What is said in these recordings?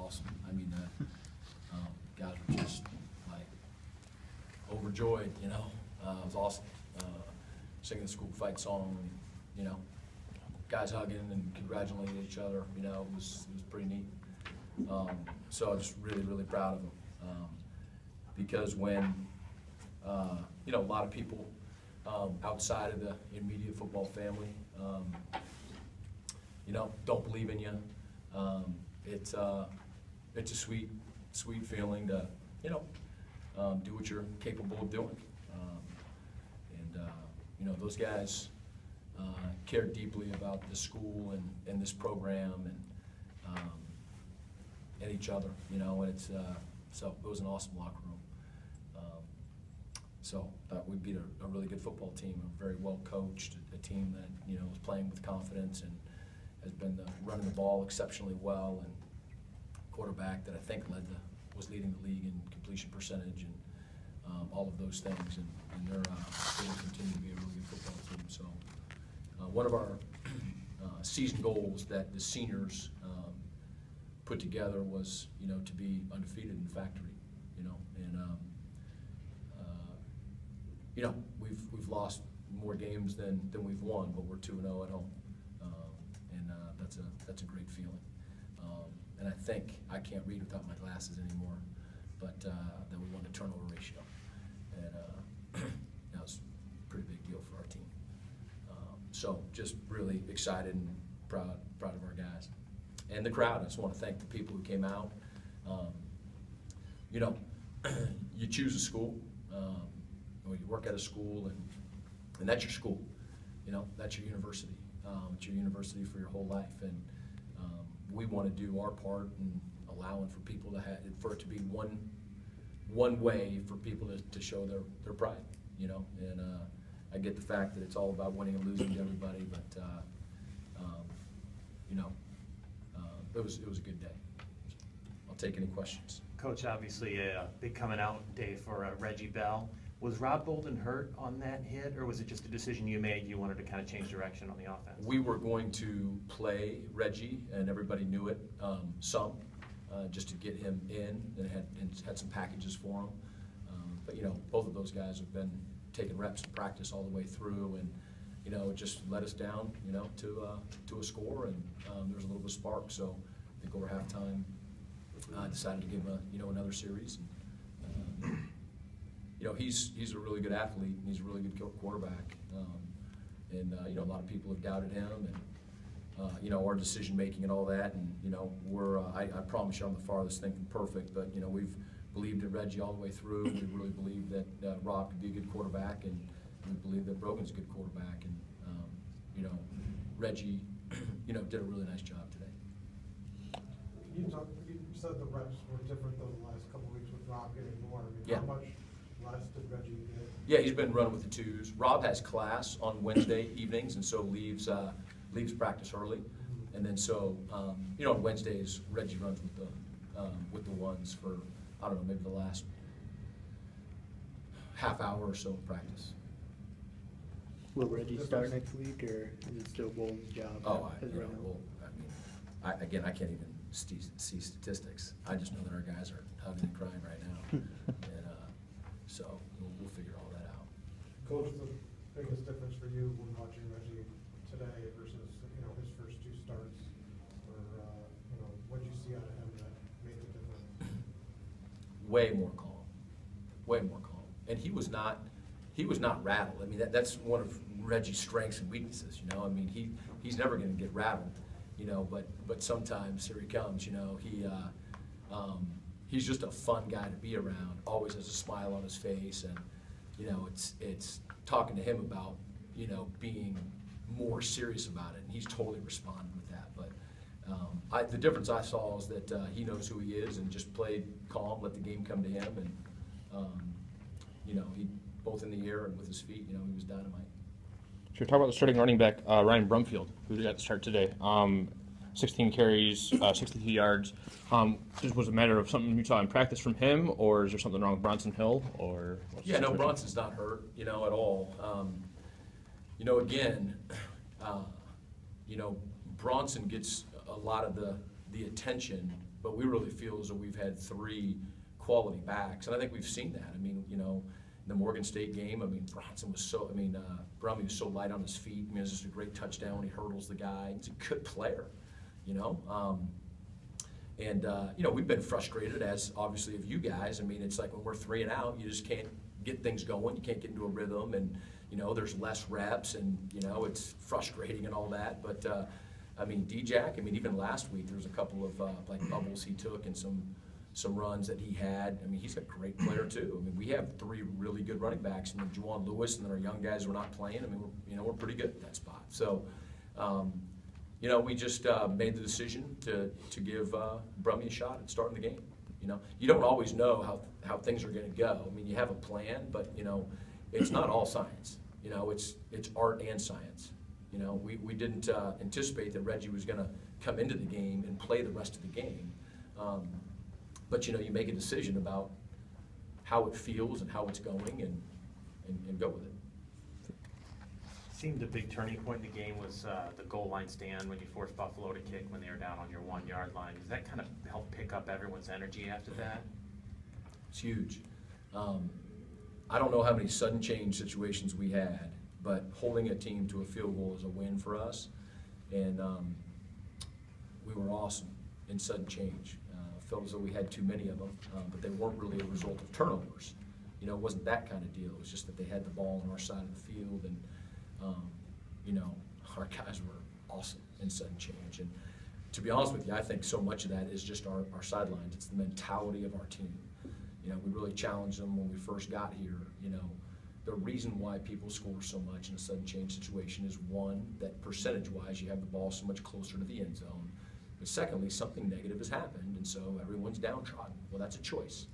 awesome. I mean, guys were just like overjoyed, you know. It was awesome. Singing the school fight song, and, you know, guys hugging and congratulating each other, you know, it was pretty neat. So I'm just really proud of them. Because when, you know, a lot of people outside of the immediate football family, you know, don't believe in you, it's a sweet feeling to, you know, do what you're capable of doing. You know, those guys care deeply about the school and this program and each other, you know, and it's, so it was an awesome locker room. So we beat a really good football team, a very well coached, a team that, you know, was playing with confidence and has been running the ball exceptionally well, and quarterback that I think was leading the league in completion percentage and all of those things, and they're going to continue to be a really good football team. So one of our season goals that the seniors put together was, you know, to be undefeated in the factory, you know, and you know, we've lost more games than we've won, but we're 2-0 at home, and that's a great feeling. And I think I can't read without my glasses anymore, but that we won the turnover ratio, and that was a pretty big deal for our team. So just really excited and proud of our guys. And the crowd, I just want to thank the people who came out. You know, you choose a school, or you work at a school, and that's your school. You know, that's your university. It's your university for your whole life, and we want to do our part in allowing for people to for it to be one way for people to show their pride. You know, and I get the fact that it's all about winning and losing to everybody, but you know, it was a good day. I'll take any questions. Coach, obviously a big coming out day for Reggie Bell. Was Rob Bolden hurt on that hit, or was it just a decision you made? You wanted to kind of change direction on the offense? We were going to play Reggie, and everybody knew it, just to get him in, and had some packages for him. But you know, both of those guys have been taking reps in practice all the way through, and you know, it just let us down, you know, to a score, and there was a little bit of spark. So I think over halftime, I decided to give him another series. And, you know, he's a really good athlete, and he's a really good quarterback. And you know, a lot of people have doubted him, and you know, our decision making and all that. And you know, I promise you, I'm the farthest thing from perfect, but you know, we've believed in Reggie all the way through. We really believe that Rob could be a good quarterback, and we believe that Brogan's a good quarterback. And you know, Reggie, you know, did a really nice job today. You said the reps were different though the last couple of weeks with Rob getting more. I mean, yeah. How much less did Reggie get? Yeah, he's been running with the twos. Rob has class on Wednesday evenings, and so leaves practice early. And then so you know, on Wednesdays Reggie runs with the ones for, I don't know, maybe the last half hour or so of practice. Will Reggie start next week, or is it still Bolden's job? Oh, well, I mean, again, I can't even see statistics. I just know that our guys are hugging and crying right now, and so we'll figure all that out. Coach, the biggest difference for you when watching Reggie today versus his first two starts, or what did you see out of him that made the difference? Way more calm, and he was not rattled. I mean, that's one of Reggie's strengths and weaknesses. You know, I mean, he's never going to get rattled. You know, but sometimes here he comes. You know, he's just a fun guy to be around. Always has a smile on his face, and you know, it's talking to him about, you know, being more serious about it, and he's totally responded with that. But the difference I saw is that he knows who he is and just played calm, let the game come to him, and you know, he both in the air and with his feet. You know, he was dynamite. Sure. Talk about the starting running back, Ryan Brumfield, who got to start today. 16 carries, 62 yards. Just was a matter of something you saw in practice from him, or is there something wrong with Bronson Hill? Or yeah, no, Bronson's not hurt, you know, at all. You know, again, you know, Bronson gets a lot of the attention, but we really feel as though we've had 3 quality backs, and I think we've seen that. I mean, you know, in the Morgan State game, I mean, Bronson was so, Brummy was so light on his feet. I mean, it was just a great touchdown. He hurdles the guy. He's a good player, you know. You know, we've been frustrated, as obviously of you guys. I mean, it's like when we're 3 and out, you just can't get things going. You can't get into a rhythm, and, you know, there's less reps, and, you know, it's frustrating and all that. But, I mean, D-Jack, I mean, even last week, there was a couple of, like, bubbles he took and some runs that he had. I mean, he's a great player, too. I mean, we have 3 really good running backs, and then Juwan Lewis, and then our young guys who are not playing. I mean, we're pretty good at that spot. So, you know, we just made the decision to give Brummy a shot at starting the game. You know, you don't always know how things are going to go. I mean, you have a plan, but, you know, it's not all science. You know, it's art and science. You know, we didn't anticipate that Reggie was going to come into the game and play the rest of the game. But, you know, you make a decision about how it feels and how it's going, and go with it. Seemed a big turning point in the game was the goal line stand when you forced Buffalo to kick when they were down on your 1-yard line. Does that kind of help pick up everyone's energy after that? It's huge. I don't know how many sudden change situations we had, but holding a team to a field goal is a win for us. And we were awesome in sudden change. Felt as though we had too many of them, but they weren't really a result of turnovers. You know, it wasn't that kind of deal. It was just that they had the ball on our side of the field, and you know, our guys were awesome in sudden change. And to be honest with you, I think so much of that is just our sidelines. It's the mentality of our team. You know, we really challenged them when we first got here. You know, the reason why people score so much in a sudden change situation is, one, that percentage-wise you have the ball so much closer to the end zone. But secondly, something negative has happened, and so everyone's downtrodden. Well, that's a choice.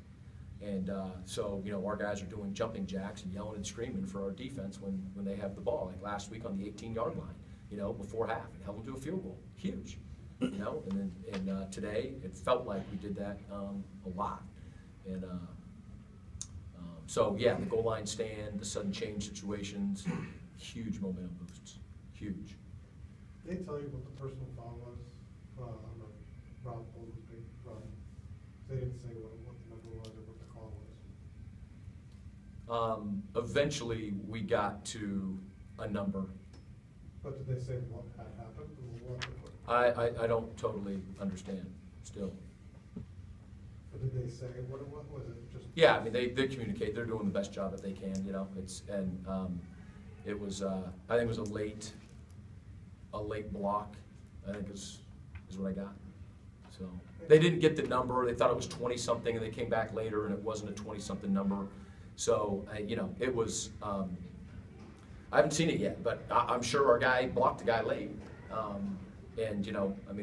And so, you know, our guys are doing jumping jacks and yelling and screaming for our defense when they have the ball. Like last week on the 18-yard line, you know, before half, and held them to a field goal. Huge. You know, and today it felt like we did that a lot. And so, yeah, the goal line stand, the sudden change situations, huge momentum boosts. Huge. Did they tell you what the personal foul was on the Rob Bolden's big run? They didn't say what the number was or what the call was. Eventually, we got to a number. But did they say what had happened? I don't totally understand still. But did they say what was it? Just Yeah, I mean, they communicate. They're doing the best job that they can, you know. It was I think it was a late block, I think is what I got. So they didn't get the number. They thought it was 20-something, and they came back later, and it wasn't a 20-something number. So you know, it was. I haven't seen it yet, but I'm sure our guy blocked the guy late, and you know, I mean.